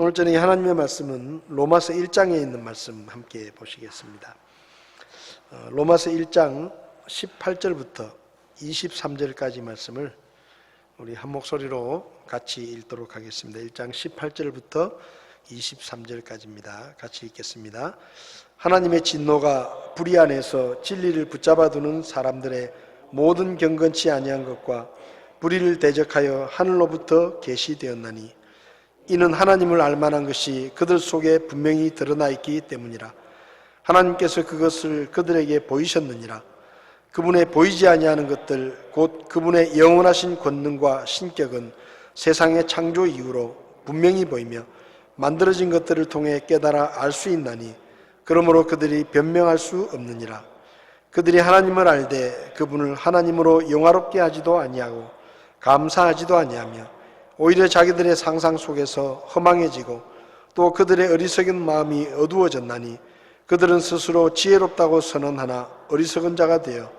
오늘 저녁에 하나님의 말씀은 로마서 1장에 있는 말씀 함께 보시겠습니다. 로마서 1장 18절부터 23절까지 말씀을 우리 한 목소리로 같이 읽도록 하겠습니다. 1장 18절부터 23절까지입니다. 같이 읽겠습니다. 하나님의 진노가 불의 안에서 진리를 붙잡아 두는 사람들의 모든 경건치 아니한 것과 불의를 대적하여 하늘로부터 계시되었나니 이는 하나님을 알만한 것이 그들 속에 분명히 드러나 있기 때문이라. 하나님께서 그것을 그들에게 보이셨느니라. 그분의 보이지 아니하는 것들 곧 그분의 영원하신 권능과 신격은 세상의 창조 이후로 분명히 보이며 만들어진 것들을 통해 깨달아 알 수 있나니 그러므로 그들이 변명할 수 없느니라. 그들이 하나님을 알되 그분을 하나님으로 영화롭게 하지도 아니하고 감사하지도 아니하며 오히려 자기들의 상상 속에서 허망해지고 또 그들의 어리석은 마음이 어두워졌나니 그들은 스스로 지혜롭다고 선언하나 어리석은 자가 되어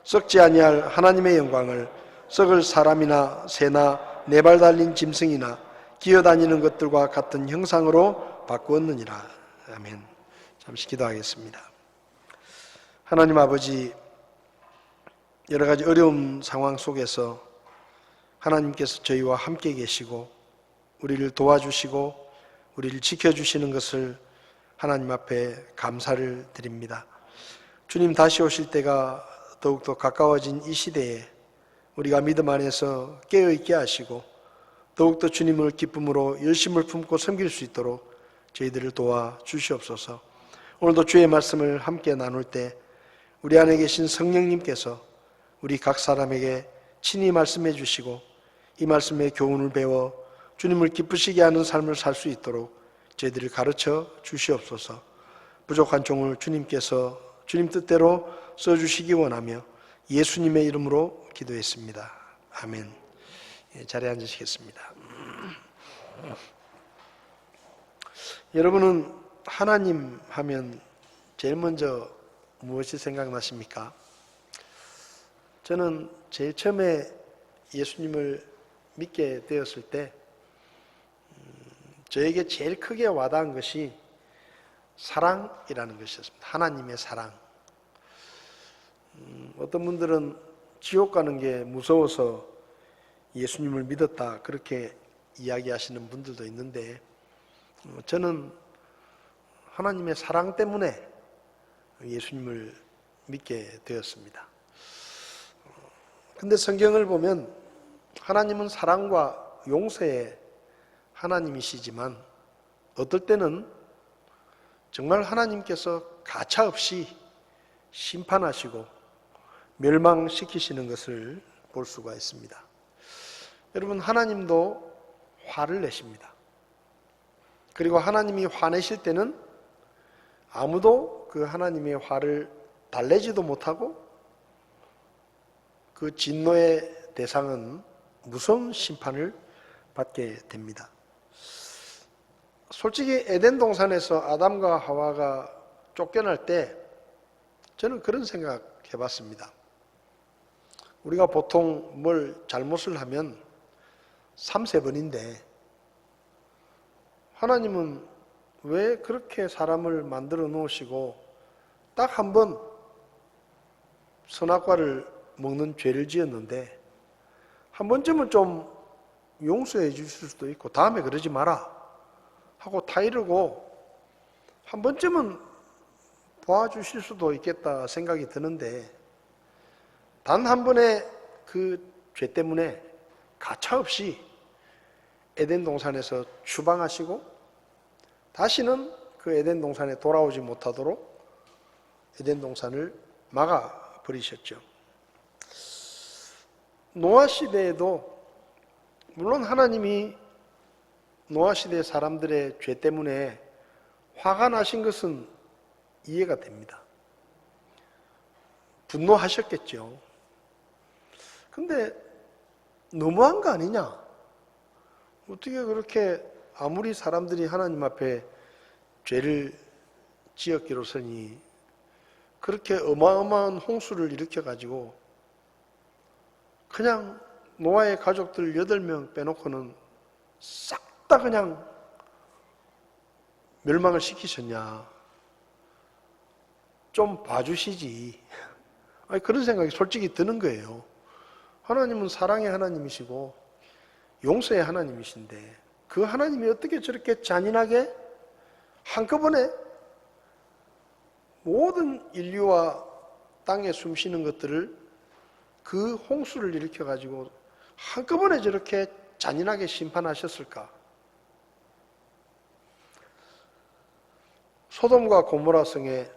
썩지 아니할 하나님의 영광을 썩을 사람이나 새나 네 발 달린 짐승이나 기어다니는 것들과 같은 형상으로 바꾸었느니라. 아멘. 잠시 기도하겠습니다. 하나님 아버지, 여러 가지 어려운 상황 속에서 하나님께서 저희와 함께 계시고 우리를 도와주시고 우리를 지켜주시는 것을 하나님 앞에 감사를 드립니다. 주님 다시 오실 때가 더욱더 가까워진 이 시대에 우리가 믿음 안에서 깨어있게 하시고 더욱더 주님을 기쁨으로 열심을 품고 섬길 수 있도록 저희들을 도와주시옵소서. 오늘도 주의 말씀을 함께 나눌 때 우리 안에 계신 성령님께서 우리 각 사람에게 친히 말씀해 주시고 이 말씀의 교훈을 배워 주님을 기쁘시게 하는 삶을 살 수 있도록 저희들을 가르쳐 주시옵소서. 부족한 종을 주님께서 주님 뜻대로 써주시기 원하며 예수님의 이름으로 기도했습니다. 아멘. 자리에 앉으시겠습니다. 여러분은 하나님 하면 제일 먼저 무엇이 생각나십니까? 저는 제일 처음에 예수님을 믿게 되었을 때 저에게 제일 크게 와닿은 것이 사랑이라는 것이었습니다. 하나님의 사랑. 어떤 분들은 지옥 가는 게 무서워서 예수님을 믿었다 그렇게 이야기하시는 분들도 있는데 저는 하나님의 사랑 때문에 예수님을 믿게 되었습니다. 근데 성경을 보면 하나님은 사랑과 용서의 하나님이시지만 어떨 때는 정말 하나님께서 가차없이 심판하시고 멸망시키시는 것을 볼 수가 있습니다. 여러분, 하나님도 화를 내십니다. 그리고 하나님이 화내실 때는 아무도 그 하나님의 화를 달래지도 못하고 그 진노의 대상은 무서운 심판을 받게 됩니다. 솔직히 에덴 동산에서 아담과 하와가 쫓겨날 때 저는 그런 생각 해봤습니다. 우리가 보통 뭘 잘못을 하면 3-4번인데 하나님은 왜 그렇게 사람을 만들어 놓으시고 딱 한 번 선악과를 먹는 죄를 지었는데 한 번쯤은 좀 용서해 주실 수도 있고 다음에 그러지 마라 하고 타이르고 한 번쯤은 도와주실 수도 있겠다 생각이 드는데 단 한 번의 그 죄 때문에 가차없이 에덴 동산에서 추방하시고 다시는 그 에덴 동산에 돌아오지 못하도록 에덴 동산을 막아버리셨죠. 노아 시대에도 물론 하나님이 노아 시대 사람들의 죄 때문에 화가 나신 것은 이해가 됩니다. 분노하셨겠죠. 근데 너무한 거 아니냐? 어떻게 그렇게 아무리 사람들이 하나님 앞에 죄를 지었기로서니 그렇게 어마어마한 홍수를 일으켜가지고 그냥 노아의 가족들 8명 빼놓고는 싹 다 그냥 멸망을 시키셨냐? 좀 봐주시지. 아니, 그런 생각이 솔직히 드는 거예요. 하나님은 사랑의 하나님이시고 용서의 하나님이신데 그 하나님이 어떻게 저렇게 잔인하게 한꺼번에 모든 인류와 땅에 숨쉬는 것들을 그 홍수를 일으켜가지고 한꺼번에 저렇게 잔인하게 심판하셨을까? 소돔과 고모라 성에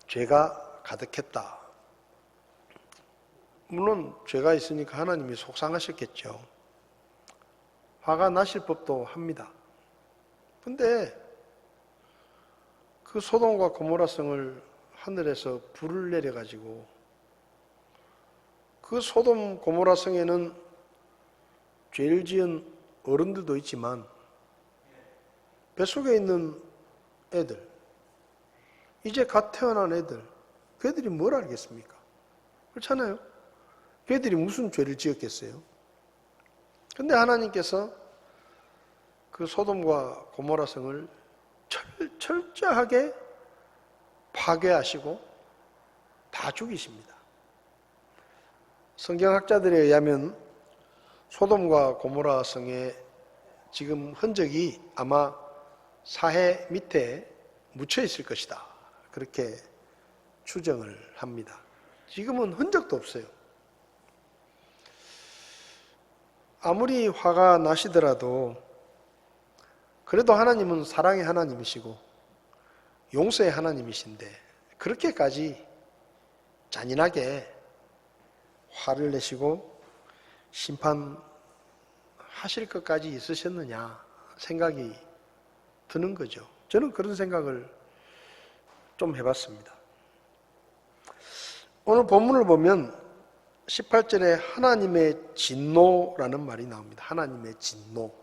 죄가 가득했다. 물론 죄가 있으니까 하나님이 속상하셨겠죠. 화가 나실 법도 합니다. 근데 그 소돔과 고모라 성을 하늘에서 불을 내려가지고 그 소돔 고모라 성에는 죄를 지은 어른들도 있지만 뱃속에 있는 애들, 이제 갓 태어난 애들, 그 애들이 뭘 알겠습니까? 그렇잖아요. 그 애들이 무슨 죄를 지었겠어요? 근데 하나님께서 그 소돔과 고모라 성을 철저하게 파괴하시고 다 죽이십니다. 성경학자들에 의하면 소돔과 고모라 성의 지금 흔적이 아마 사해 밑에 묻혀 있을 것이다. 그렇게 추정을 합니다. 지금은 흔적도 없어요. 아무리 화가 나시더라도 그래도 하나님은 사랑의 하나님이시고 용서의 하나님이신데 그렇게까지 잔인하게 화를 내시고 심판하실 것까지 있으셨느냐 생각이 드는 거죠. 저는 그런 생각을 좀 해봤습니다. 오늘 본문을 보면 18절에 하나님의 진노라는 말이 나옵니다. 하나님의 진노.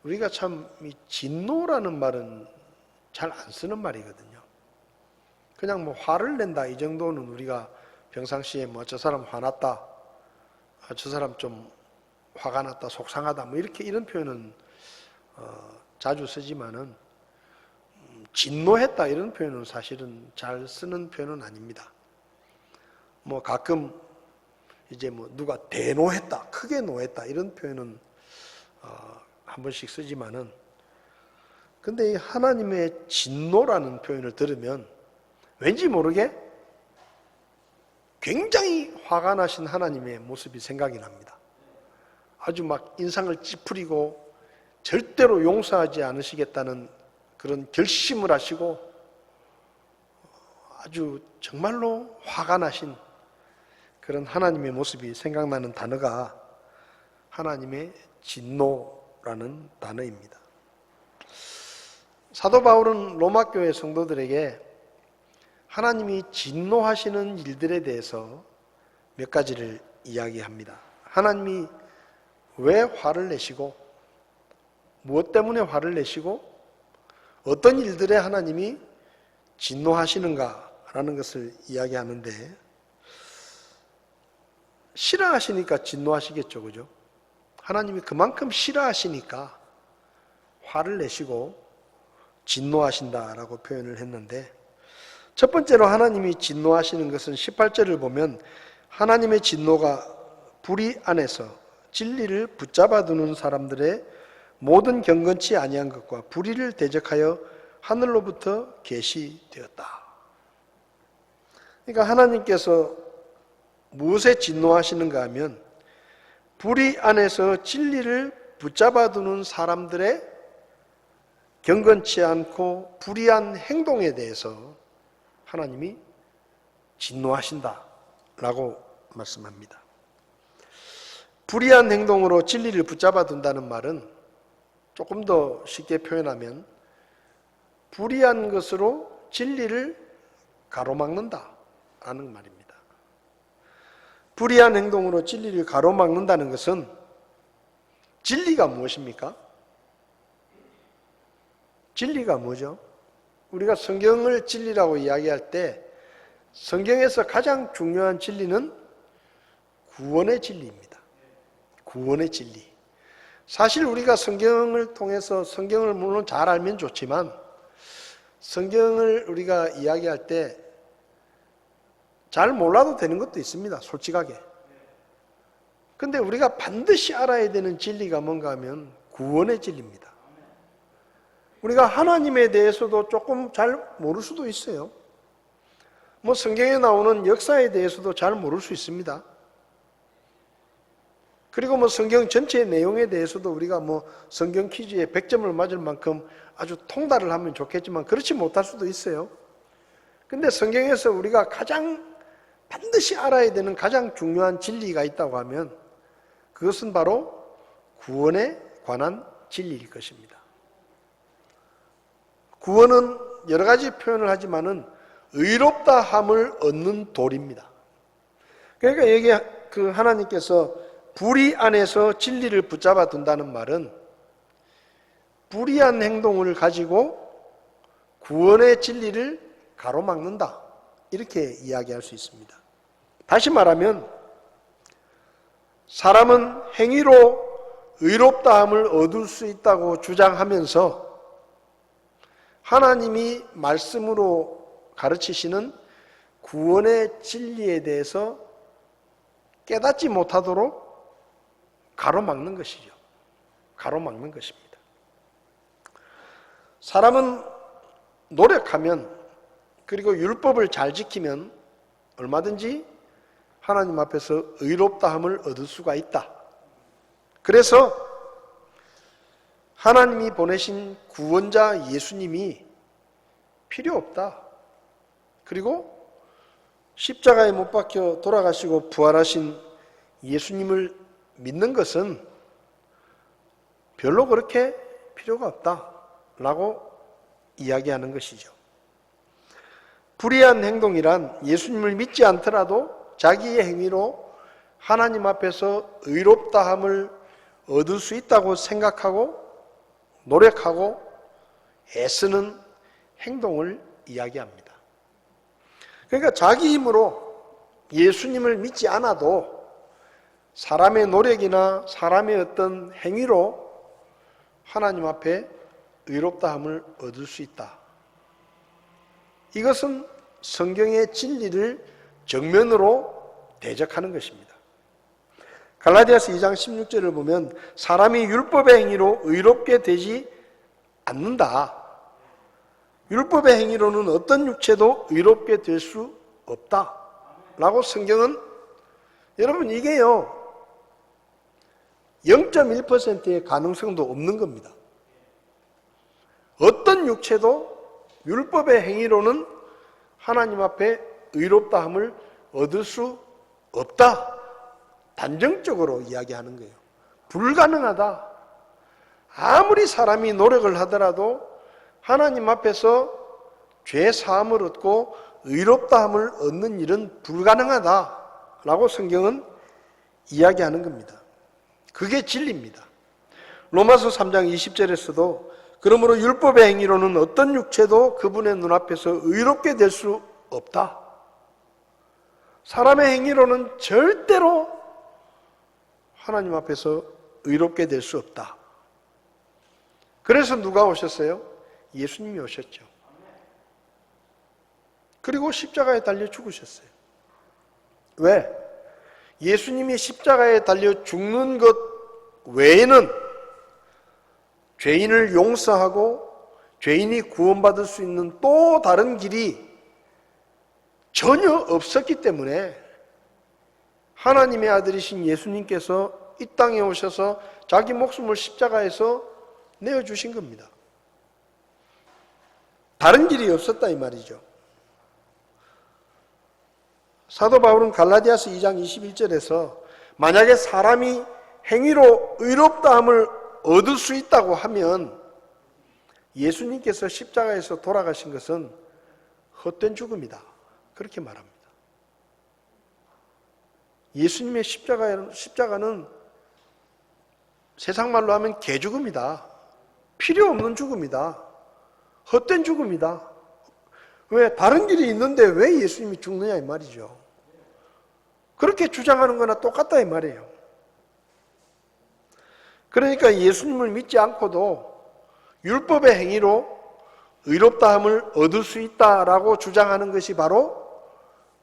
우리가 참 이 진노라는 말은 잘 안 쓰는 말이거든요. 그냥 뭐 화를 낸다 이 정도는 우리가 평상시에 뭐 저 사람 화났다, 저 사람 좀 화가 났다, 속상하다 뭐 이렇게 이런 표현은 자주 쓰지만은 진노했다 이런 표현은 사실은 잘 쓰는 표현은 아닙니다. 뭐 가끔 이제 뭐 누가 대노했다, 크게 노했다 이런 표현은 한 번씩 쓰지만은 근데 이 하나님의 진노라는 표현을 들으면 왠지 모르게 굉장히 화가 나신 하나님의 모습이 생각이 납니다. 아주 막 인상을 찌푸리고 절대로 용서하지 않으시겠다는 그런 결심을 하시고 아주 정말로 화가 나신 그런 하나님의 모습이 생각나는 단어가 하나님의 진노라는 단어입니다. 사도 바울은 로마 교회 성도들에게 하나님이 진노하시는 일들에 대해서 몇 가지를 이야기합니다. 하나님이 왜 화를 내시고 무엇 때문에 화를 내시고 어떤 일들에 하나님이 진노하시는가라는 것을 이야기하는데 싫어하시니까 진노하시겠죠, 그죠? 하나님이 그만큼 싫어하시니까 화를 내시고 진노하신다라고 표현을 했는데 첫 번째로 하나님이 진노하시는 것은 18절을 보면 하나님의 진노가 불의 안에서 진리를 붙잡아 두는 사람들의 모든 경건치 아니한 것과 불의를 대적하여 하늘로부터 계시되었다. 그러니까 하나님께서 무엇에 진노하시는가 하면 불의 안에서 진리를 붙잡아 두는 사람들의 경건치 않고 불의한 행동에 대해서 하나님이 진노하신다라고 말씀합니다. 불의한 행동으로 진리를 붙잡아 둔다는 말은 조금 더 쉽게 표현하면 불의한 것으로 진리를 가로막는다라는 말입니다. 불의한 행동으로 진리를 가로막는다는 것은 진리가 무엇입니까? 진리가 뭐죠? 우리가 성경을 진리라고 이야기할 때 성경에서 가장 중요한 진리는 구원의 진리입니다. 구원의 진리. 사실 우리가 성경을 통해서 성경을 물론 잘 알면 좋지만 성경을 우리가 이야기할 때 잘 몰라도 되는 것도 있습니다. 솔직하게. 근데 우리가 반드시 알아야 되는 진리가 뭔가 하면 구원의 진리입니다. 우리가 하나님에 대해서도 조금 잘 모를 수도 있어요. 뭐 성경에 나오는 역사에 대해서도 잘 모를 수 있습니다. 그리고 뭐 성경 전체의 내용에 대해서도 우리가 뭐 성경 퀴즈에 100점을 맞을 만큼 아주 통달을 하면 좋겠지만 그렇지 못할 수도 있어요. 근데 성경에서 우리가 가장 반드시 알아야 되는 가장 중요한 진리가 있다고 하면 그것은 바로 구원에 관한 진리일 것입니다. 구원은 여러 가지 표현을 하지만은 의롭다 함을 얻는 도리입니다. 그러니까 여기 그 하나님께서 불의 안에서 진리를 붙잡아 둔다는 말은 불의한 행동을 가지고 구원의 진리를 가로막는다. 이렇게 이야기할 수 있습니다. 다시 말하면 사람은 행위로 의롭다함을 얻을 수 있다고 주장하면서 하나님이 말씀으로 가르치시는 구원의 진리에 대해서 깨닫지 못하도록 가로막는 것이죠. 가로막는 것입니다. 사람은 노력하면 그리고 율법을 잘 지키면 얼마든지 하나님 앞에서 의롭다함을 얻을 수가 있다. 그래서 하나님이 보내신 구원자 예수님이 필요 없다. 그리고 십자가에 못 박혀 돌아가시고 부활하신 예수님을 믿는 것은 별로 그렇게 필요가 없다라고 이야기하는 것이죠. 불의한 행동이란 예수님을 믿지 않더라도 자기의 행위로 하나님 앞에서 의롭다함을 얻을 수 있다고 생각하고 노력하고 애쓰는 행동을 이야기합니다. 그러니까 자기 힘으로 예수님을 믿지 않아도 사람의 노력이나 사람의 어떤 행위로 하나님 앞에 의롭다함을 얻을 수 있다. 이것은 성경의 진리를 정면으로 대적하는 것입니다. 갈라디아서 2장 16절을 보면 사람이 율법의 행위로 의롭게 되지 않는다. 율법의 행위로는 어떤 육체도 의롭게 될 수 없다. 라고 성경은 여러분 이게요 0.1%의 가능성도 없는 겁니다. 어떤 육체도 율법의 행위로는 하나님 앞에 의롭다함을 얻을 수 없다. 단정적으로 이야기하는 거예요. 불가능하다. 아무리 사람이 노력을 하더라도 하나님 앞에서 죄 사함을 얻고 의롭다함을 얻는 일은 불가능하다라고 성경은 이야기하는 겁니다. 그게 진리입니다. 로마서 3장 20절에서도 그러므로 율법의 행위로는 어떤 육체도 그분의 눈앞에서 의롭게 될 수 없다. 사람의 행위로는 절대로 하나님 앞에서 의롭게 될 수 없다. 그래서 누가 오셨어요? 예수님이 오셨죠. 그리고 십자가에 달려 죽으셨어요. 왜? 예수님이 십자가에 달려 죽는 것 외에는 죄인을 용서하고 죄인이 구원받을 수 있는 또 다른 길이 전혀 없었기 때문에 하나님의 아들이신 예수님께서 이 땅에 오셔서 자기 목숨을 십자가에서 내어주신 겁니다. 다른 길이 없었다 이 말이죠. 사도 바울은 갈라디아서 2장 21절에서 만약에 사람이 행위로 의롭다함을 얻을 수 있다고 하면 예수님께서 십자가에서 돌아가신 것은 헛된 죽음이다. 그렇게 말합니다. 예수님의 십자가는 세상 말로 하면 개죽음이다. 필요 없는 죽음이다. 헛된 죽음이다. 왜? 다른 길이 있는데 왜 예수님이 죽느냐 이 말이죠. 그렇게 주장하는 거나 똑같다 이 말이에요. 그러니까 예수님을 믿지 않고도 율법의 행위로 의롭다함을 얻을 수 있다라고 주장하는 것이 바로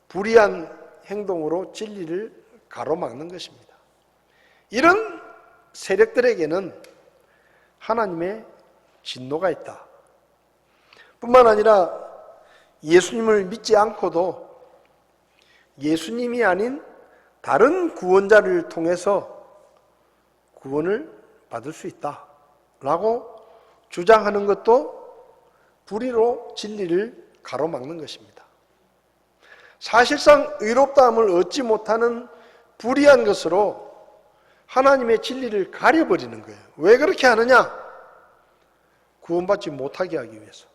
불의한 행동으로 진리를 가로막는 것입니다. 이런 세력들에게는 하나님의 진노가 있다. 뿐만 아니라 예수님을 믿지 않고도 예수님이 아닌 다른 구원자를 통해서 구원을 받을 수 있다라고 주장하는 것도 불의로 진리를 가로막는 것입니다. 사실상 의롭다함을 얻지 못하는 불의한 것으로 하나님의 진리를 가려버리는 거예요. 왜 그렇게 하느냐? 구원받지 못하게 하기 위해서.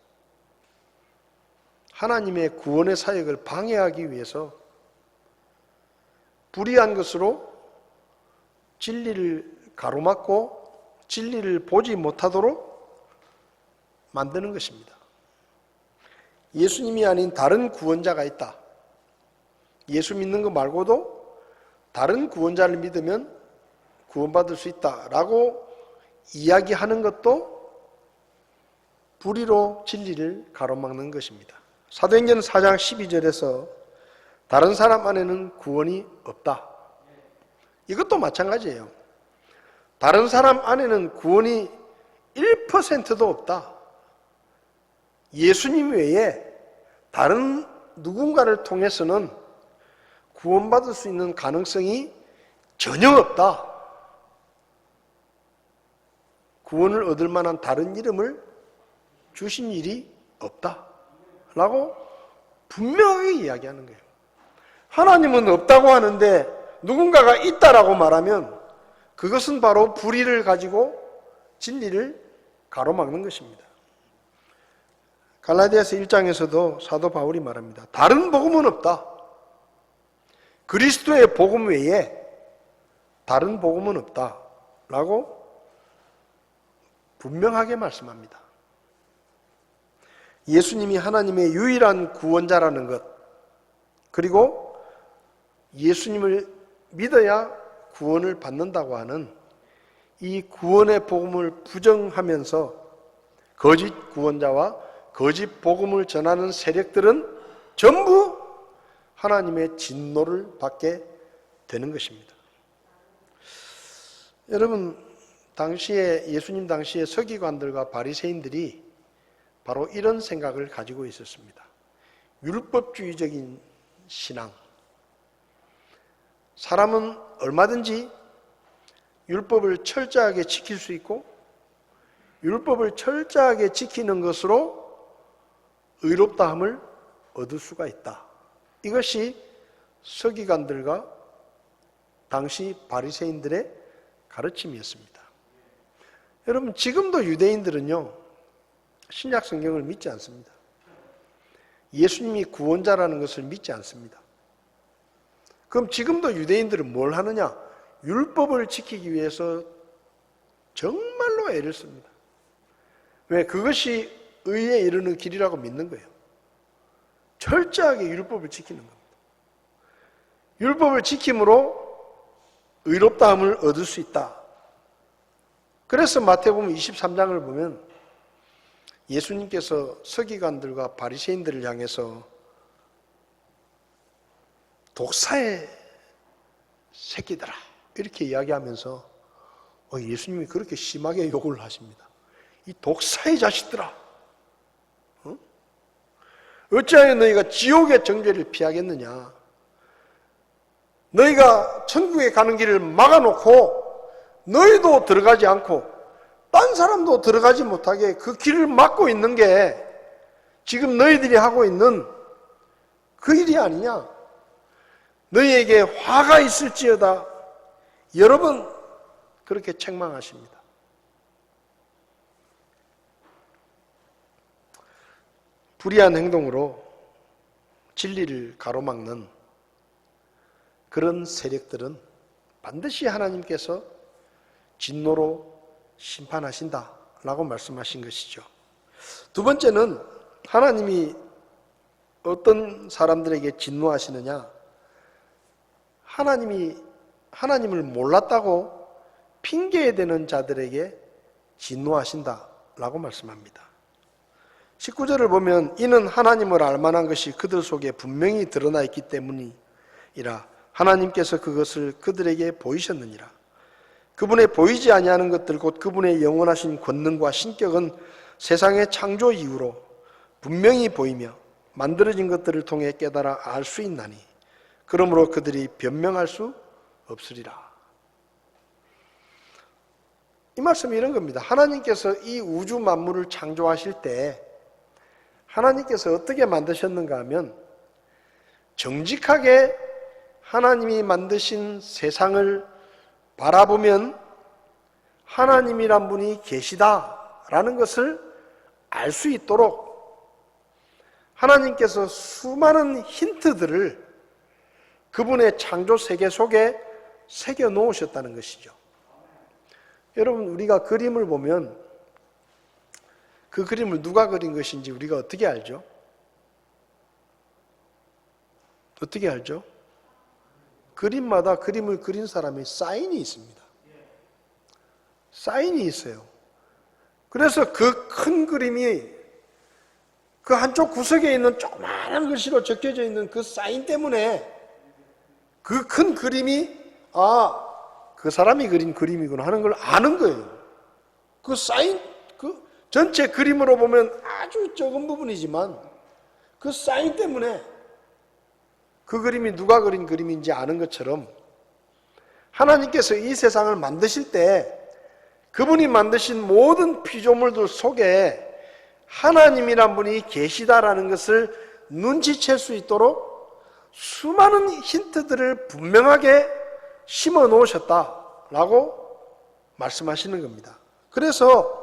하나님의 구원의 사역을 방해하기 위해서 불의한 것으로 진리를 가로막고 진리를 보지 못하도록 만드는 것입니다. 예수님이 아닌 다른 구원자가 있다. 예수 믿는 것 말고도 다른 구원자를 믿으면 구원받을 수 있다라고 이야기하는 것도 불의로 진리를 가로막는 것입니다. 사도행전 4장 12절에서 다른 사람 안에는 구원이 없다. 이것도 마찬가지예요. 다른 사람 안에는 구원이 1%도 없다. 예수님 외에 다른 누군가를 통해서는 구원받을 수 있는 가능성이 전혀 없다. 구원을 얻을 만한 다른 이름을 주신 일이 없다. 라고 분명하게 이야기하는 거예요. 하나님은 없다고 하는데 누군가가 있다라고 말하면 그것은 바로 불의를 가지고 진리를 가로막는 것입니다. 갈라디아서 1장에서도 사도 바울이 말합니다. 다른 복음은 없다. 그리스도의 복음 외에 다른 복음은 없다. 라고 분명하게 말씀합니다. 예수님이 하나님의 유일한 구원자라는 것, 그리고 예수님을 믿어야 구원을 받는다고 하는 이 구원의 복음을 부정하면서 거짓 구원자와 거짓 복음을 전하는 세력들은 전부 하나님의 진노를 받게 되는 것입니다. 여러분, 예수님 당시에 서기관들과 바리새인들이 바로 이런 생각을 가지고 있었습니다. 율법주의적인 신앙. 사람은 얼마든지 율법을 철저하게 지킬 수 있고 율법을 철저하게 지키는 것으로 의롭다함을 얻을 수가 있다. 이것이 서기관들과 당시 바리새인들의 가르침이었습니다. 여러분, 지금도 유대인들은요, 신약 성경을 믿지 않습니다. 예수님이 구원자라는 것을 믿지 않습니다. 그럼 지금도 유대인들은 뭘 하느냐? 율법을 지키기 위해서 정말로 애를 씁니다. 왜? 그것이 의에 이르는 길이라고 믿는 거예요. 철저하게 율법을 지키는 겁니다. 율법을 지킴으로 의롭다함을 얻을 수 있다. 그래서 마태복음 23장을 보면 예수님께서 서기관들과 바리새인들을 향해서 독사의 새끼들아 이렇게 이야기하면서 예수님이 그렇게 심하게 욕을 하십니다. 이 독사의 자식들아, 어찌하여 너희가 지옥의 정죄를 피하겠느냐? 너희가 천국에 가는 길을 막아놓고 너희도 들어가지 않고 딴 사람도 들어가지 못하게 그 길을 막고 있는 게 지금 너희들이 하고 있는 그 일이 아니냐? 너희에게 화가 있을지어다. 여러 번 그렇게 책망하십니다. 불의한 행동으로 진리를 가로막는 그런 세력들은 반드시 하나님께서 진노로 심판하신다라고 말씀하신 것이죠. 두 번째는 하나님이 어떤 사람들에게 진노하시느냐? 하나님을 몰랐다고 핑계대는 자들에게 진노하신다라고 말씀합니다. 19절을 보면 이는 하나님을 알만한 것이 그들 속에 분명히 드러나 있기 때문이라 하나님께서 그것을 그들에게 보이셨느니라. 그분의 보이지 아니하는 것들 곧 그분의 영원하신 권능과 신격은 세상의 창조 이후로 분명히 보이며 만들어진 것들을 통해 깨달아 알 수 있나니 그러므로 그들이 변명할 수 없으리라. 이 말씀이 이런 겁니다. 하나님께서 이 우주 만물을 창조하실 때 하나님께서 어떻게 만드셨는가 하면 정직하게 하나님이 만드신 세상을 바라보면 하나님이란 분이 계시다라는 것을 알 수 있도록 하나님께서 수많은 힌트들을 그분의 창조 세계 속에 새겨 놓으셨다는 것이죠. 여러분, 우리가 그림을 보면 그 그림을 누가 그린 것인지 우리가 어떻게 알죠? 어떻게 알죠? 그림마다 그림을 그린 사람의 사인이 있습니다. 사인이 있어요. 그래서 그 큰 그림이 그 한쪽 구석에 있는 조그마한 글씨로 적혀져 있는 그 사인 때문에 그 큰 그림이 그 사람이 그린 그림이구나 하는 걸 아는 거예요. 그 사인, 그 전체 그림으로 보면 아주 적은 부분이지만 그 사인 때문에 그 그림이 누가 그린 그림인지 아는 것처럼 하나님께서 이 세상을 만드실 때 그분이 만드신 모든 피조물들 속에 하나님이란 분이 계시다라는 것을 눈치챌 수 있도록 수많은 힌트들을 분명하게 심어 놓으셨다라고 말씀하시는 겁니다. 그래서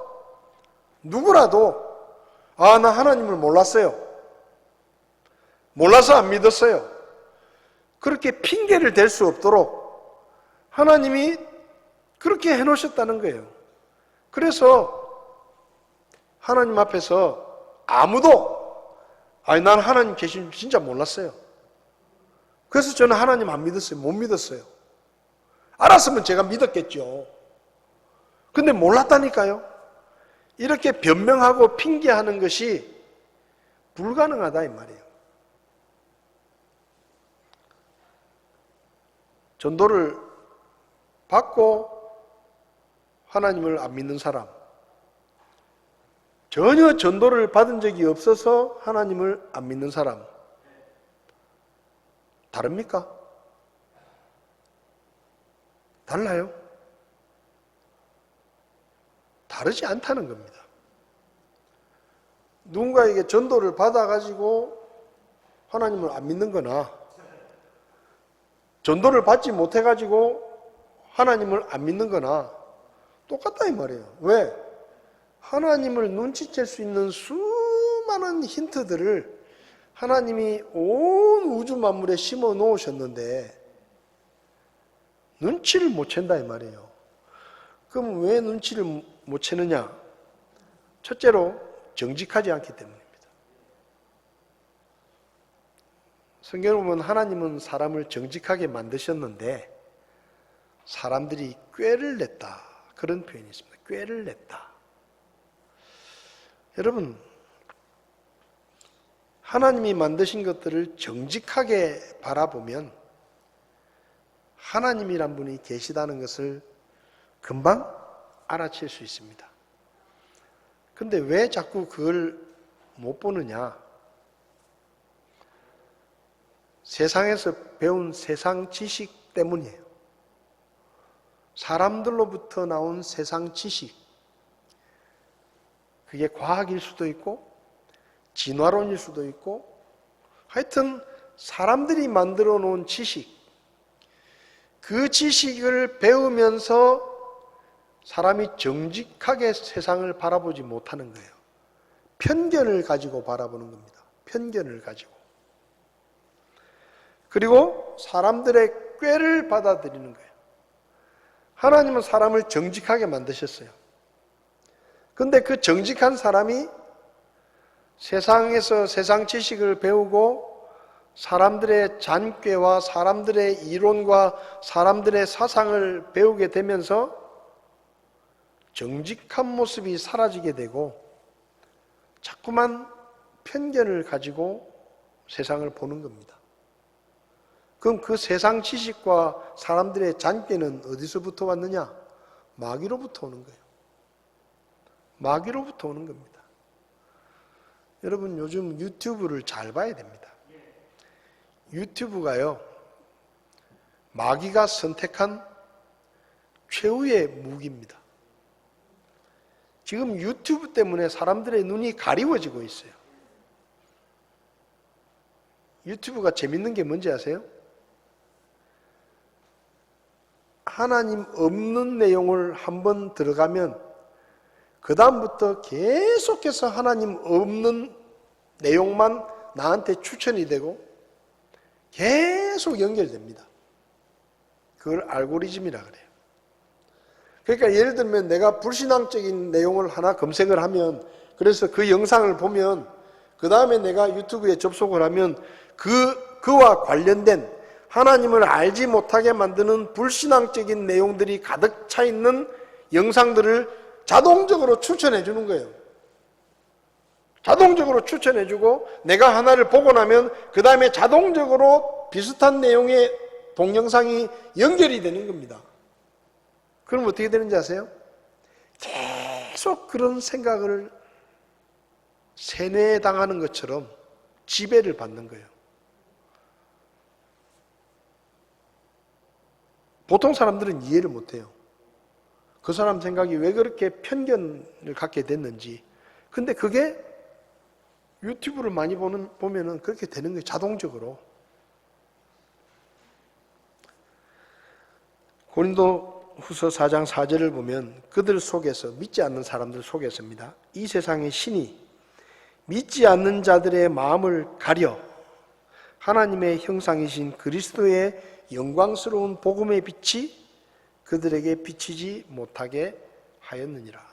누구라도 나 하나님을 몰랐어요. 몰라서 안 믿었어요. 그렇게 핑계를 댈 수 없도록 하나님이 그렇게 해놓으셨다는 거예요. 그래서 하나님 앞에서 아무도 난 하나님 계신 줄 진짜 몰랐어요. 그래서 저는 하나님 안 믿었어요. 못 믿었어요. 알았으면 제가 믿었겠죠. 근데 몰랐다니까요. 이렇게 변명하고 핑계하는 것이 불가능하다 이 말이에요. 전도를 받고 하나님을 안 믿는 사람, 전혀 전도를 받은 적이 없어서 하나님을 안 믿는 사람, 다릅니까? 달라요? 다르지 않다는 겁니다. 누군가에게 전도를 받아가지고 하나님을 안 믿는 거나 전도를 받지 못해가지고 하나님을 안 믿는 거나 똑같다 이 말이에요. 왜? 하나님을 눈치챌 수 있는 수많은 힌트들을 하나님이 온 우주 만물에 심어 놓으셨는데 눈치를 못 챈다 이 말이에요. 그럼 왜 눈치를 못 채느냐? 첫째로 정직하지 않기 때문입니다. 성경을 보면 하나님은 사람을 정직하게 만드셨는데 사람들이 꾀를 냈다. 그런 표현이 있습니다. 꾀를 냈다. 여러분, 하나님이 만드신 것들을 정직하게 바라보면 하나님이란 분이 계시다는 것을 금방 알아챌 수 있습니다. 근데 왜 자꾸 그걸 못 보느냐? 세상에서 배운 세상 지식 때문이에요. 사람들로부터 나온 세상 지식. 그게 과학일 수도 있고 진화론일 수도 있고 하여튼 사람들이 만들어 놓은 지식, 그 지식을 배우면서 사람이 정직하게 세상을 바라보지 못하는 거예요. 편견을 가지고 바라보는 겁니다. 편견을 가지고. 그리고 사람들의 꾀를 받아들이는 거예요. 하나님은 사람을 정직하게 만드셨어요. 근데 그 정직한 사람이 세상에서 세상 지식을 배우고 사람들의 잔꾀와 사람들의 이론과 사람들의 사상을 배우게 되면서 정직한 모습이 사라지게 되고 자꾸만 편견을 가지고 세상을 보는 겁니다. 그럼 그 세상 지식과 사람들의 잔꾀는 어디서부터 왔느냐? 마귀로부터 오는 거예요. 마귀로부터 오는 겁니다. 여러분 요즘 유튜브를 잘 봐야 됩니다. 유튜브가요, 마귀가 선택한 최후의 무기입니다. 지금 유튜브 때문에 사람들의 눈이 가리워지고 있어요. 유튜브가 재밌는 게 뭔지 아세요? 하나님 없는 내용을 한번 들어가면 그 다음부터 계속해서 하나님 없는 내용만 나한테 추천이 되고 계속 연결됩니다. 그걸 알고리즘이라 그래요. 그러니까 예를 들면 내가 불신앙적인 내용을 하나 검색을 하면, 그래서 그 영상을 보면 그 다음에 내가 유튜브에 접속을 하면 그와 관련된 하나님을 알지 못하게 만드는 불신앙적인 내용들이 가득 차 있는 영상들을 자동적으로 추천해 주는 거예요. 자동적으로 추천해 주고 내가 하나를 보고 나면 그 다음에 자동적으로 비슷한 내용의 동영상이 연결이 되는 겁니다. 그럼 어떻게 되는지 아세요? 계속 그런 생각을 세뇌당하는 것처럼 지배를 받는 거예요. 보통 사람들은 이해를 못해요. 그 사람 생각이 왜 그렇게 편견을 갖게 됐는지. 근데 그게 유튜브를 많이 보면은 그렇게 되는 거예요. 자동적으로. 고린도후서 4장 4절을 보면 그들 속에서, 믿지 않는 사람들 속에서입니다. 이 세상의 신이 믿지 않는 자들의 마음을 가려 하나님의 형상이신 그리스도의 영광스러운 복음의 빛이 그들에게 비치지 못하게 하였느니라.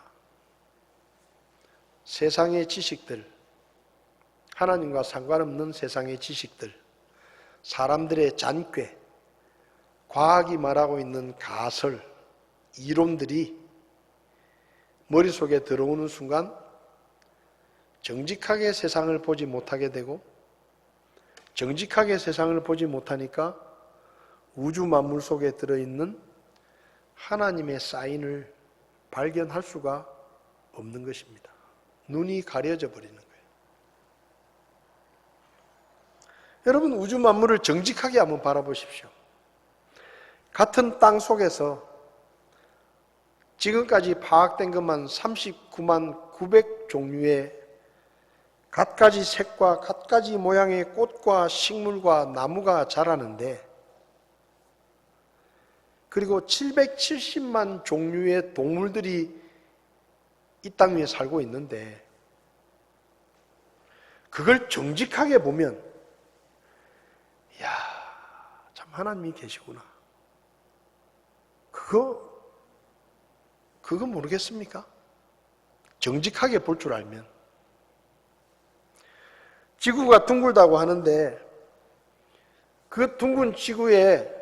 세상의 지식들, 하나님과 상관없는 세상의 지식들, 사람들의 잔꾀, 과학이 말하고 있는 가설, 이론들이 머릿속에 들어오는 순간 정직하게 세상을 보지 못하게 되고, 정직하게 세상을 보지 못하니까 우주 만물 속에 들어있는 하나님의 사인을 발견할 수가 없는 것입니다. 눈이 가려져 버리는 거예요. 여러분, 우주 만물을 정직하게 한번 바라보십시오. 같은 땅 속에서 지금까지 파악된 것만 39만 900 종류의 갖가지 색과 갖가지 모양의 꽃과 식물과 나무가 자라는데, 그리고 770만 종류의 동물들이 이 땅 위에 살고 있는데, 그걸 정직하게 보면, 이야, 참 하나님이 계시구나. 그거 모르겠습니까? 정직하게 볼 줄 알면. 지구가 둥글다고 하는데 그 둥근 지구에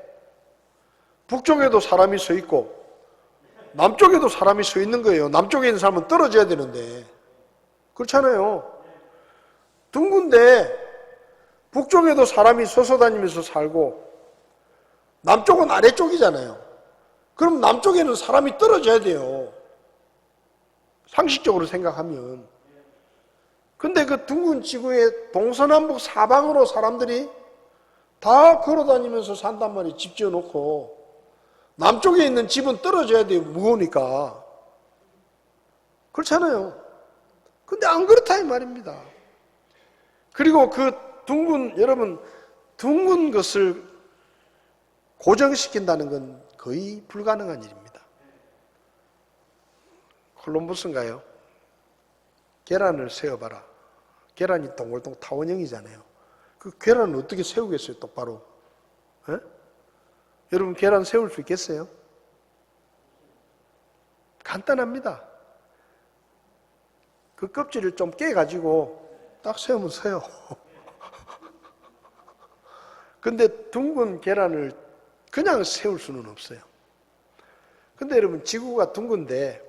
북쪽에도 사람이 서 있고 남쪽에도 사람이 서 있는 거예요. 남쪽에 있는 사람은 떨어져야 되는데. 그렇잖아요. 둥근데 북쪽에도 사람이 서서 다니면서 살고 남쪽은 아래쪽이잖아요. 그럼 남쪽에는 사람이 떨어져야 돼요. 상식적으로 생각하면. 근데 그 둥근 지구의 동서남북 사방으로 사람들이 다 걸어다니면서 산단 말이에요. 집 지어놓고. 남쪽에 있는 집은 떨어져야 돼요. 무거우니까. 그렇잖아요. 근데 안 그렇다 이 말입니다. 그리고 그 여러분, 둥근 것을 고정시킨다는 건 거의 불가능한 일입니다. 콜럼버스인가요? 계란을 세워봐라. 계란이 동글동글 타원형이잖아요. 그 계란을 어떻게 세우겠어요, 똑바로? 에? 여러분, 계란 세울 수 있겠어요? 간단합니다. 그 껍질을 좀 깨가지고 딱 세우면 서요. 근데 둥근 계란을 그냥 세울 수는 없어요. 근데 여러분, 지구가 둥근데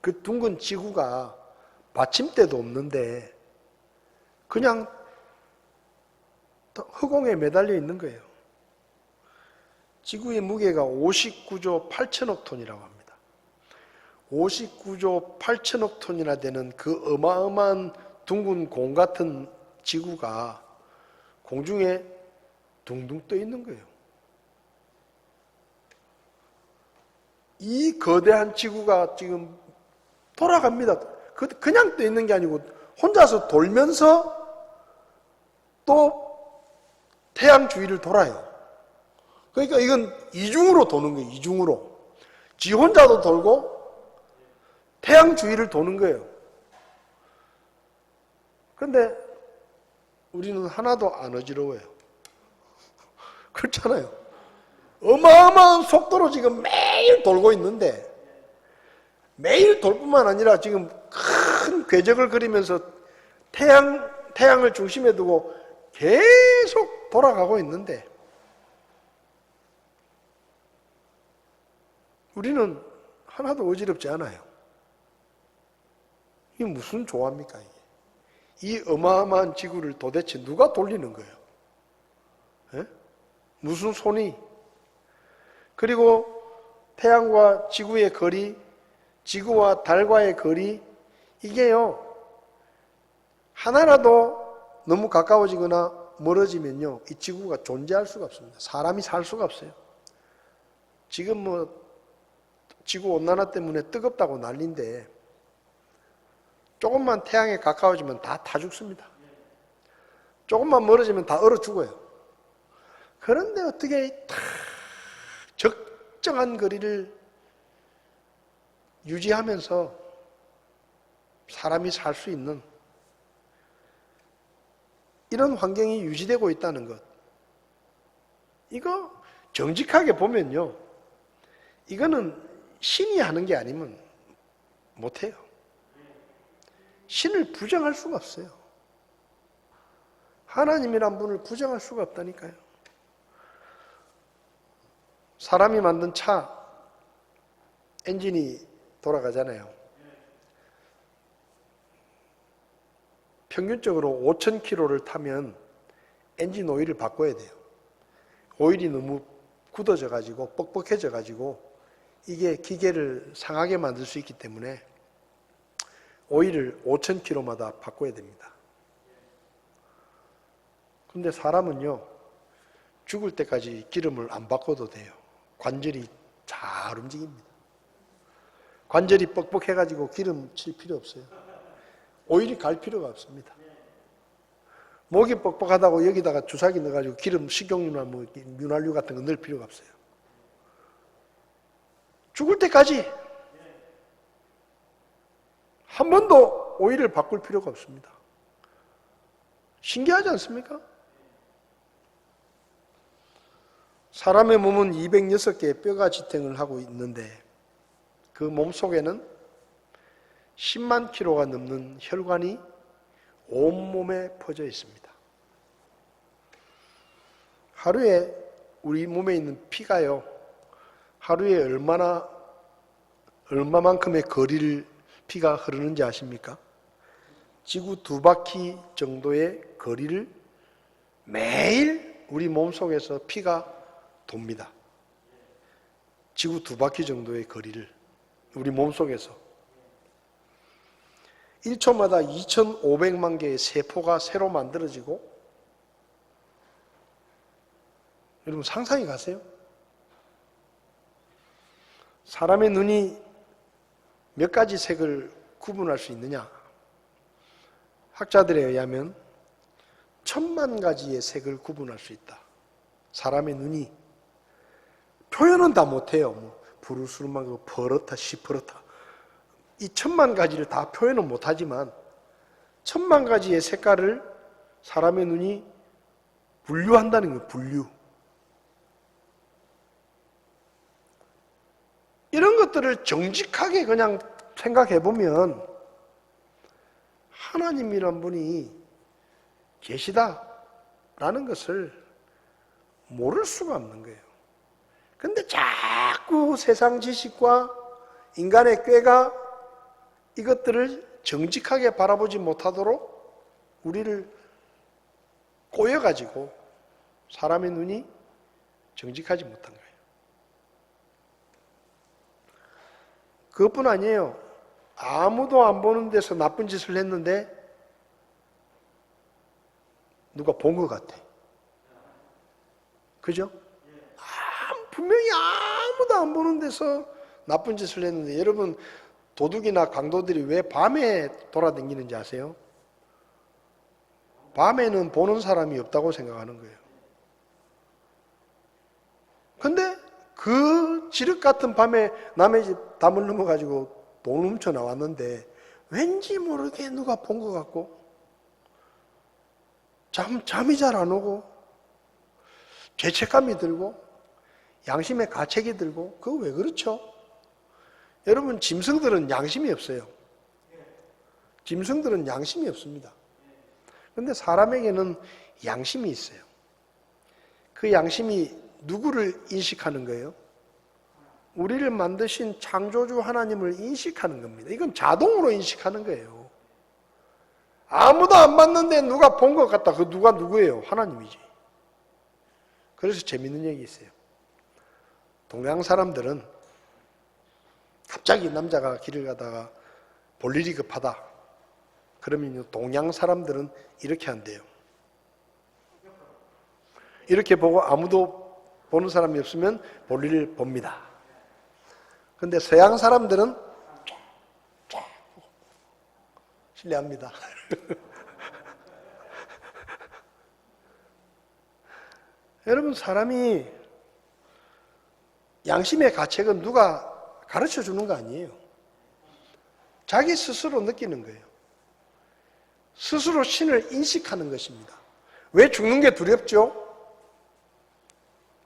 그 둥근 지구가 받침대도 없는데 그냥 허공에 매달려 있는 거예요. 지구의 무게가 59조 8천억 톤이라고 합니다. 59조 8천억 톤이나 되는 그 어마어마한 둥근 공 같은 지구가 공중에 둥둥 떠 있는 거예요. 이 거대한 지구가 지금 돌아갑니다. 그냥 떠 있는 게 아니고 혼자서 돌면서 또 태양 주위를 돌아요. 그러니까 이건 이중으로 도는 거예요. 이중으로. 지 혼자도 돌고 태양 주위를 도는 거예요. 그런데 우리는 하나도 안 어지러워요. 그렇잖아요. 어마어마한 속도로 지금 매일 돌고 있는데 매일 돌 뿐만 아니라 지금 큰 궤적을 그리면서 태양을 중심에 두고 계속 돌아가고 있는데 우리는 하나도 어지럽지 않아요. 이게 무슨 조화입니까? 이게? 이 어마어마한 지구를 도대체 누가 돌리는 거예요? 에? 무슨 손이? 그리고 태양과 지구의 거리, 지구와 달과의 거리, 이게요, 하나라도 너무 가까워지거나 멀어지면요, 이 지구가 존재할 수가 없습니다. 사람이 살 수가 없어요. 지금 뭐, 지구 온난화 때문에 뜨겁다고 난리인데, 조금만 태양에 가까워지면 다 타 죽습니다. 조금만 멀어지면 다 얼어 죽어요. 그런데 어떻게 다 적정한 거리를 유지하면서 사람이 살 수 있는 이런 환경이 유지되고 있다는 것. 이거 정직하게 보면요. 이거는 신이 하는 게 아니면 못해요. 신을 부정할 수가 없어요. 하나님이란 분을 부정할 수가 없다니까요. 사람이 만든 차, 엔진이 돌아가잖아요. 평균적으로 5,000km를 타면 엔진 오일을 바꿔야 돼요. 오일이 너무 굳어져 가지고 뻑뻑해져 가지고 이게 기계를 상하게 만들 수 있기 때문에 오일을 5,000km마다 바꿔야 됩니다. 근데 사람은요, 죽을 때까지 기름을 안 바꿔도 돼요. 관절이 잘 움직입니다. 관절이 뻑뻑해가지고 기름 칠 필요 없어요. 오일이 갈 필요가 없습니다. 목이 뻑뻑하다고 여기다가 주사기 넣어가지고 기름, 식용유나 뭐 윤활유 같은 거 넣을 필요가 없어요. 죽을 때까지 한 번도 오일을 바꿀 필요가 없습니다. 신기하지 않습니까? 사람의 몸은 206개의 뼈가 지탱을 하고 있는데 그 몸 속에는 10만 킬로가 넘는 혈관이 온몸에 퍼져 있습니다. 하루에 우리 몸에 있는 피가요, 하루에 얼마만큼의 거리를 피가 흐르는지 아십니까? 지구 2바퀴 정도의 거리를 매일 우리 몸속에서 피가 돕니다. 지구 2바퀴 정도의 거리를 우리 몸속에서 1초마다 2,500만 개의 세포가 새로 만들어지고, 여러분 상상이 가세요? 사람의 눈이 몇 가지 색을 구분할 수 있느냐? 학자들에 의하면 1,000만 가지의 색을 구분할 수 있다. 사람의 눈이. 표현은 다 못해요. 뭐 부르스름하고 퍼렇다, 시퍼렇다. 이 1,000만 가지를 다 표현은 못하지만 1,000만 가지의 색깔을 사람의 눈이 분류한다는 거예요. 분류. 이런 것들을 정직하게 그냥 생각해 보면 하나님이란 분이 계시다라는 것을 모를 수가 없는 거예요. 근데 자꾸 세상 지식과 인간의 꾀가 이것들을 정직하게 바라보지 못하도록 우리를 꼬여가지고 사람의 눈이 정직하지 못한 거예요. 그것뿐 아니에요. 아무도 안 보는 데서 나쁜 짓을 했는데 누가 본 것 같아. 그죠? 분명히 아무도 안 보는 데서 나쁜 짓을 했는데, 여러분 도둑이나 강도들이 왜 밤에 돌아다니는지 아세요? 밤에는 보는 사람이 없다고 생각하는 거예요. 근데 그 지륵 같은 밤에 남의 집 담을 넘어가지고 돈 훔쳐 나왔는데 왠지 모르게 누가 본 것 같고 잠이 잘 안 오고 죄책감이 들고 양심의 가책이 들고, 그거 왜 그렇죠? 여러분, 짐승들은 양심이 없어요. 짐승들은 양심이 없습니다. 그런데 사람에게는 양심이 있어요. 그 양심이 누구를 인식하는 거예요? 우리를 만드신 창조주 하나님을 인식하는 겁니다. 이건 자동으로 인식하는 거예요. 아무도 안 봤는데 누가 본 것 같다. 그 누가 누구예요? 하나님이지. 그래서 재밌는 얘기 있어요. 동양 사람들은 갑자기 남자가 길을 가다가 볼 일이 급하다. 그러면 동양 사람들은 이렇게 한대요. 이렇게 보고 아무도 보는 사람이 없으면 볼 일을 봅니다. 근데 서양 사람들은 쫙 실례합니다. 여러분, 사람이 양심의 가책은 누가 가르쳐 주는 거 아니에요. 자기 스스로 느끼는 거예요. 스스로 신을 인식하는 것입니다. 왜 죽는 게 두렵죠?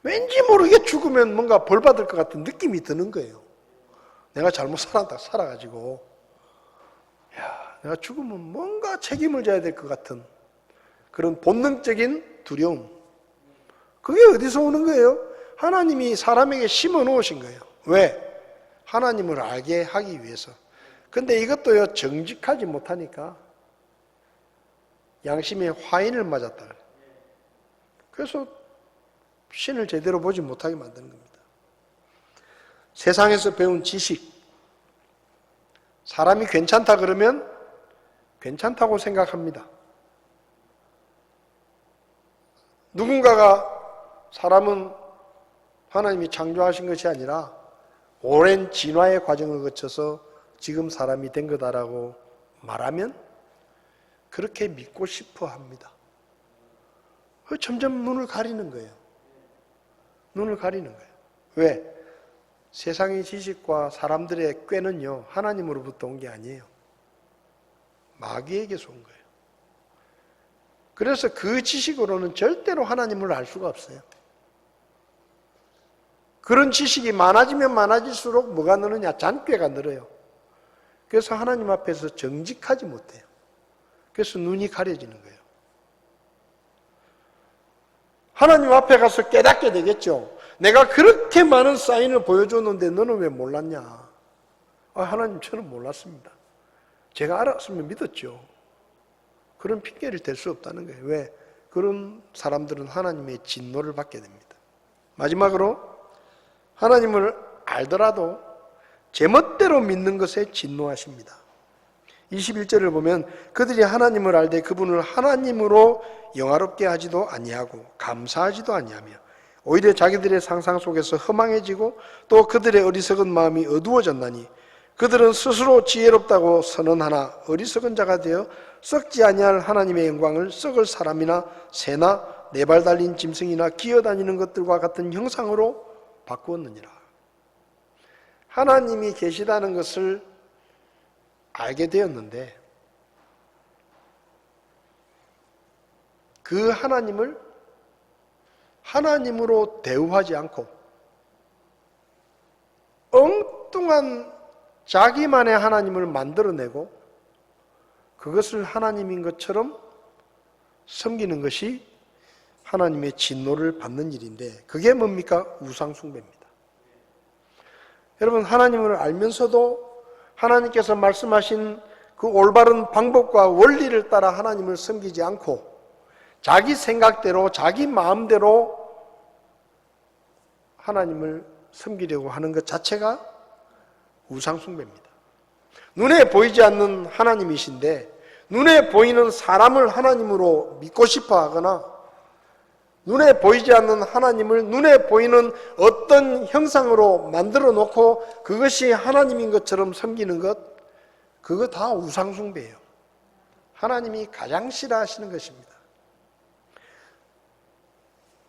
왠지 모르게 죽으면 뭔가 벌 받을 것 같은 느낌이 드는 거예요. 내가 잘못 살아가지고, 내가 죽으면 뭔가 책임을 져야 될 것 같은 그런 본능적인 두려움. 그게 어디서 오는 거예요? 하나님이 사람에게 심어 놓으신 거예요. 왜? 하나님을 알게 하기 위해서. 근데 이것도요, 정직하지 못하니까 양심의 화인을 맞았다. 그래서 신을 제대로 보지 못하게 만드는 겁니다. 세상에서 배운 지식, 사람이 괜찮다 그러면 괜찮다고 생각합니다. 누군가가 사람은 하나님이 창조하신 것이 아니라 오랜 진화의 과정을 거쳐서 지금 사람이 된 거다라고 말하면 그렇게 믿고 싶어 합니다. 점점 눈을 가리는 거예요. 눈을 가리는 거예요. 왜? 세상의 지식과 사람들의 꾀는요, 하나님으로부터 온 게 아니에요. 마귀에게서 온 거예요. 그래서 그 지식으로는 절대로 하나님을 알 수가 없어요. 그런 지식이 많아지면 많아질수록 뭐가 느느냐? 잔꾀가 늘어요. 그래서 하나님 앞에서 정직하지 못해요. 그래서 눈이 가려지는 거예요. 하나님 앞에 가서 깨닫게 되겠죠. 내가 그렇게 많은 사인을 보여줬는데 너는 왜 몰랐냐? 하나님, 저는 몰랐습니다. 제가 알았으면 믿었죠. 그런 핑계를 댈 수 없다는 거예요. 왜? 그런 사람들은 하나님의 진노를 받게 됩니다. 마지막으로 하나님을 알더라도 제멋대로 믿는 것에 진노하십니다. 21절을 보면 그들이 하나님을 알되 그분을 하나님으로 영화롭게 하지도 아니하고 감사하지도 아니하며 오히려 자기들의 상상 속에서 허망해지고 또 그들의 어리석은 마음이 어두워졌나니 그들은 스스로 지혜롭다고 선언하나 어리석은 자가 되어 썩지 아니할 하나님의 영광을 썩을 사람이나 새나 네 발 달린 짐승이나 기어다니는 것들과 같은 형상으로 바꾸었느니라. 하나님이 계시다는 것을 알게 되었는데 그 하나님을 하나님으로 대우하지 않고 엉뚱한 자기만의 하나님을 만들어내고 그것을 하나님인 것처럼 섬기는 것이 하나님의 진노를 받는 일인데 그게 뭡니까? 우상숭배입니다. 여러분, 하나님을 알면서도 하나님께서 말씀하신 그 올바른 방법과 원리를 따라 하나님을 섬기지 않고 자기 생각대로 자기 마음대로 하나님을 섬기려고 하는 것 자체가 우상숭배입니다. 눈에 보이지 않는 하나님이신데 눈에 보이는 사람을 하나님으로 믿고 싶어 하거나 눈에 보이지 않는 하나님을 눈에 보이는 어떤 형상으로 만들어 놓고 그것이 하나님인 것처럼 섬기는 것, 그거 다 우상숭배예요. 하나님이 가장 싫어하시는 것입니다.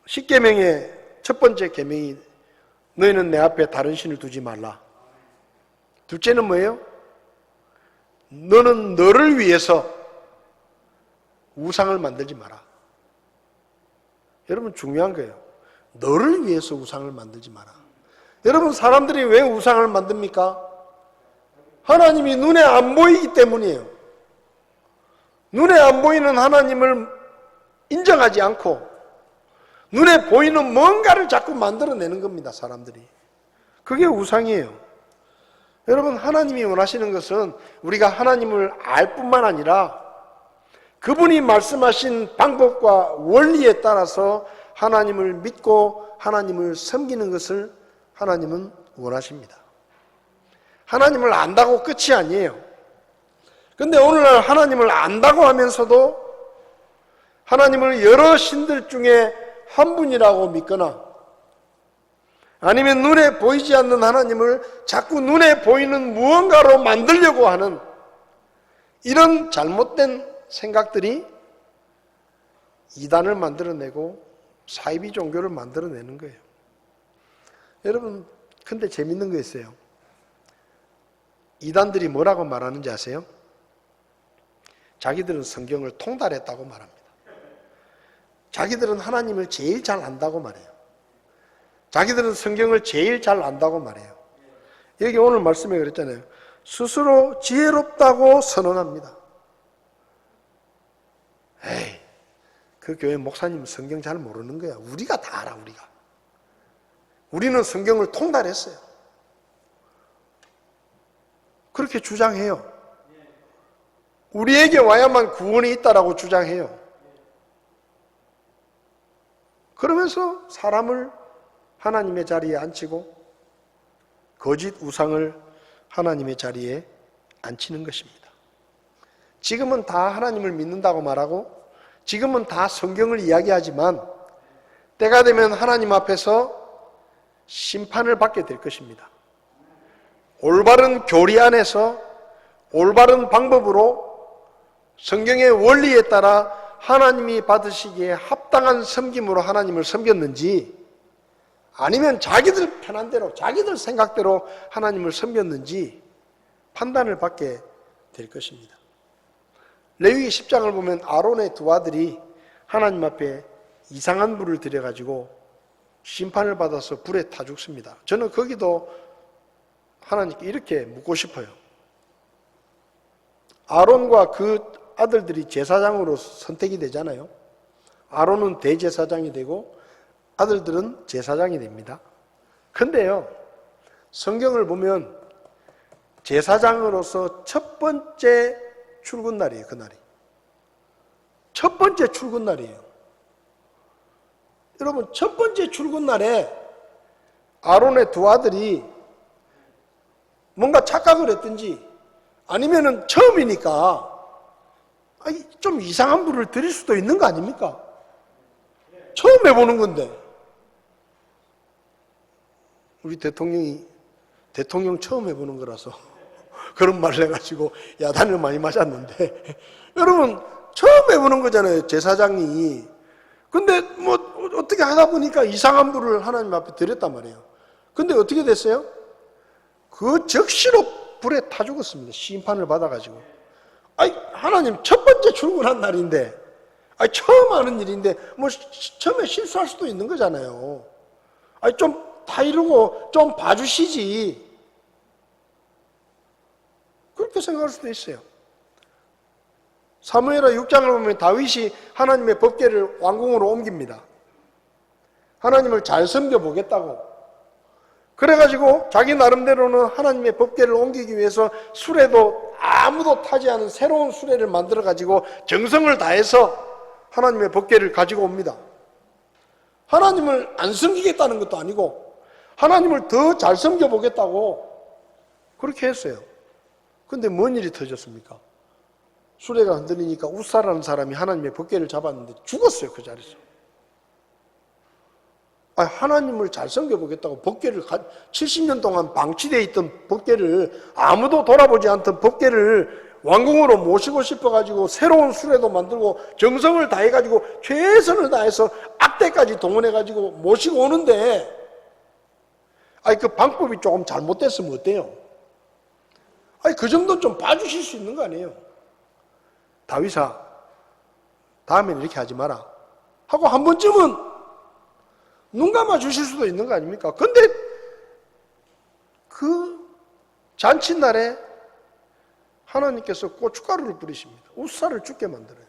십계명의 첫 번째 계명이 너희는 내 앞에 다른 신을 두지 말라. 둘째는 뭐예요? 너는 너를 위해서 우상을 만들지 마라. 여러분 중요한 거예요. 너를 위해서 우상을 만들지 마라. 여러분 사람들이 왜 우상을 만듭니까? 하나님이 눈에 안 보이기 때문이에요. 눈에 안 보이는 하나님을 인정하지 않고 눈에 보이는 뭔가를 자꾸 만들어내는 겁니다. 사람들이. 그게 우상이에요. 여러분 하나님이 원하시는 것은 우리가 하나님을 알 뿐만 아니라 그분이 말씀하신 방법과 원리에 따라서 하나님을 믿고 하나님을 섬기는 것을 하나님은 원하십니다. 하나님을 안다고 끝이 아니에요. 그런데 오늘날 하나님을 안다고 하면서도 하나님을 여러 신들 중에 한 분이라고 믿거나 아니면 눈에 보이지 않는 하나님을 자꾸 눈에 보이는 무언가로 만들려고 하는 이런 잘못된 생각들이 이단을 만들어내고 사이비 종교를 만들어내는 거예요. 여러분 근데 재밌는 거 있어요. 이단들이 뭐라고 말하는지 아세요? 자기들은 성경을 통달했다고 말합니다. 자기들은 하나님을 제일 잘 안다고 말해요. 자기들은 성경을 제일 잘 안다고 말해요. 여기 오늘 말씀에 그랬잖아요. 스스로 지혜롭다고 선언합니다. 에이, 그 교회 목사님 성경 잘 모르는 거야. 우리가 다 알아, 우리가. 우리는 성경을 통달했어요. 그렇게 주장해요. 우리에게 와야만 구원이 있다라고 주장해요. 그러면서 사람을 하나님의 자리에 앉히고 거짓 우상을 하나님의 자리에 앉히는 것입니다. 지금은 다 하나님을 믿는다고 말하고 지금은 다 성경을 이야기하지만 때가 되면 하나님 앞에서 심판을 받게 될 것입니다. 올바른 교리 안에서 올바른 방법으로 성경의 원리에 따라 하나님이 받으시기에 합당한 섬김으로 하나님을 섬겼는지 아니면 자기들 편한 대로 자기들 생각대로 하나님을 섬겼는지 판단을 받게 될 것입니다. 레위기 10장을 보면 아론의 두 아들이 하나님 앞에 이상한 불을 들여가지고 심판을 받아서 불에 타 죽습니다. 저는 거기도 하나님께 이렇게 묻고 싶어요. 아론과 그 아들들이 제사장으로 선택이 되잖아요. 아론은 대제사장이 되고 아들들은 제사장이 됩니다. 근데요, 성경을 보면 제사장으로서 첫 번째 출근 날이에요. 그날이 첫 번째 출근 날이에요. 여러분 첫 번째 출근 날에 아론의 두 아들이 뭔가 착각을 했든지 아니면은 처음이니까 좀 이상한 불을 드릴 수도 있는 거 아닙니까? 처음 해보는 건데. 우리 대통령 처음 해보는 거라서 그런 말을 해가지고 야단을 많이 맞았는데 여러분 처음 해보는 거잖아요, 제사장이. 근데 뭐 어떻게 하다 보니까 이상한 불을 하나님 앞에 드렸단 말이에요. 근데 어떻게 됐어요? 그 즉시로 불에 타 죽었습니다. 심판을 받아가지고. 하나님 첫 번째 출근한 날인데 처음 하는 일인데 뭐 처음에 실수할 수도 있는 거잖아요. 좀 다 이루고 좀 봐주시지. 그렇게 생각할 수도 있어요. 사무엘하 6장을 보면 다윗이 하나님의 법궤를 왕궁으로 옮깁니다. 하나님을 잘 섬겨보겠다고. 그래가지고 자기 나름대로는 하나님의 법궤를 옮기기 위해서 수레도 아무도 타지 않은 새로운 수레를 만들어가지고 정성을 다해서 하나님의 법궤를 가지고 옵니다. 하나님을 안 섬기겠다는 것도 아니고 하나님을 더 잘 섬겨보겠다고 그렇게 했어요. 근데 뭔 일이 터졌습니까? 수레가 흔들리니까 우사라는 사람이 하나님의 법궤를 잡았는데 죽었어요, 그 자리에서. 하나님을 잘 섬겨보겠다고 법궤를 70년 동안 방치되어 있던 법궤를, 아무도 돌아보지 않던 법궤를 왕궁으로 모시고 싶어가지고 새로운 수레도 만들고 정성을 다해가지고 최선을 다해서 악대까지 동원해가지고 모시고 오는데, 그 방법이 조금 잘못됐으면 어때요? 그 정도는 좀 봐주실 수 있는 거 아니에요? 다윗아, 다음에는 이렇게 하지 마라 하고 한 번쯤은 눈 감아 주실 수도 있는 거 아닙니까? 근데 그 잔칫날에 하나님께서 고춧가루를 뿌리십니다. 우사를 죽게 만들어요.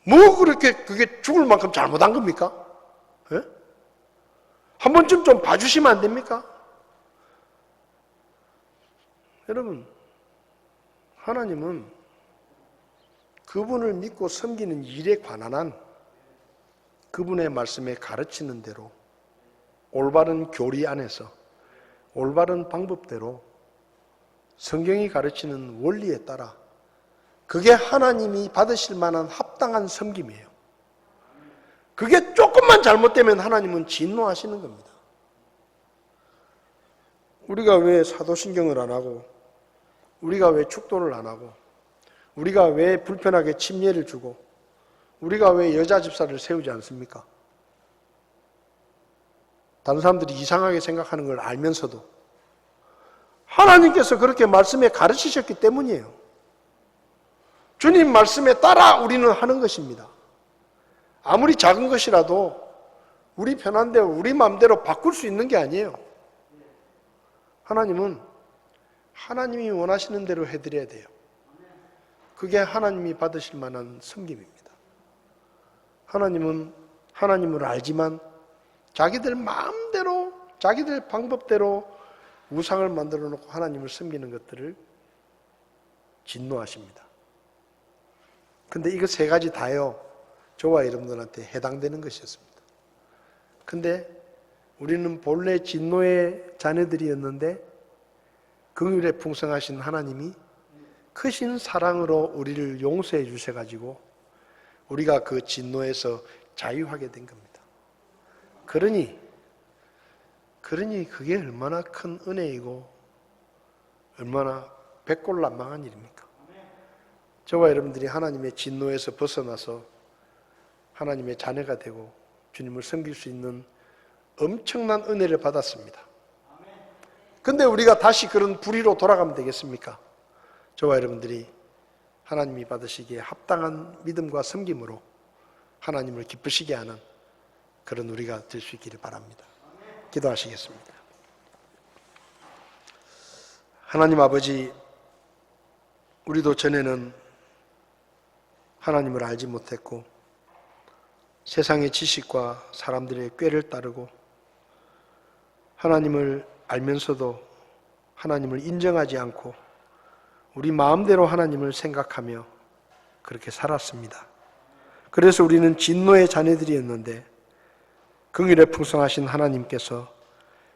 뭐 그렇게 그게 죽을 만큼 잘못한 겁니까? 예? 한 번쯤 좀 봐주시면 안 됩니까? 여러분, 하나님은 그분을 믿고 섬기는 일에 관한 그분의 말씀에 가르치는 대로 올바른 교리 안에서 올바른 방법대로 성경이 가르치는 원리에 따라 그게 하나님이 받으실 만한 합당한 섬김이에요. 그게 조금만 잘못되면 하나님은 진노하시는 겁니다. 우리가 왜 사도신경을 안 하고, 우리가 왜 축도를 안 하고, 우리가 왜 불편하게 침례를 주고, 우리가 왜 여자 집사를 세우지 않습니까? 다른 사람들이 이상하게 생각하는 걸 알면서도 하나님께서 그렇게 말씀에 가르치셨기 때문이에요. 주님 말씀에 따라 우리는 하는 것입니다. 아무리 작은 것이라도 우리 편한 대로 우리 마음대로 바꿀 수 있는 게 아니에요. 하나님은 하나님이 원하시는 대로 해드려야 돼요. 그게 하나님이 받으실 만한 섬김입니다. 하나님은 하나님을 알지만 자기들 마음대로, 자기들 방법대로 우상을 만들어 놓고 하나님을 섬기는 것들을 진노하십니다. 근데 이거 세 가지 다요, 저와 여러분들한테 해당되는 것이었습니다. 근데 우리는 본래 진노의 자녀들이었는데 긍휼에 풍성하신 하나님이 크신 사랑으로 우리를 용서해 주셔가지고 우리가 그 진노에서 자유하게 된 겁니다. 그러니 그게 얼마나 큰 은혜이고 얼마나 백골난방한 일입니까? 저와 여러분들이 하나님의 진노에서 벗어나서 하나님의 자녀가 되고 주님을 섬길 수 있는 엄청난 은혜를 받았습니다. 근데 우리가 다시 그런 불의로 돌아가면 되겠습니까? 저와 여러분들이 하나님이 받으시기에 합당한 믿음과 섬김으로 하나님을 기쁘시게 하는 그런 우리가 될 수 있기를 바랍니다. 기도하시겠습니다. 하나님 아버지, 우리도 전에는 하나님을 알지 못했고 세상의 지식과 사람들의 꾀를 따르고 하나님을 알면서도 하나님을 인정하지 않고 우리 마음대로 하나님을 생각하며 그렇게 살았습니다. 그래서 우리는 진노의 자녀들이었는데 긍휼에 풍성하신 하나님께서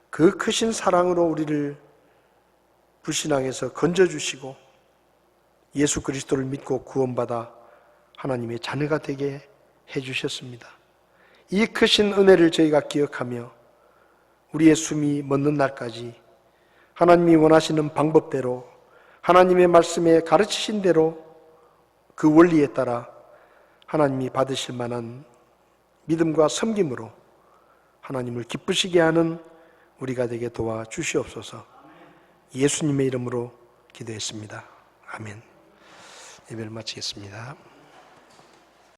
그 크신 사랑으로 우리를 불신앙에서 건져주시고 예수 그리스도를 믿고 구원받아 하나님의 자녀가 되게 해주셨습니다. 이 크신 은혜를 저희가 기억하며 우리의 숨이 멎는 날까지 하나님이 원하시는 방법대로 하나님의 말씀에 가르치신 대로 그 원리에 따라 하나님이 받으실 만한 믿음과 섬김으로 하나님을 기쁘시게 하는 우리가 되게 도와주시옵소서. 예수님의 이름으로 기도했습니다. 아멘. 예배를 마치겠습니다.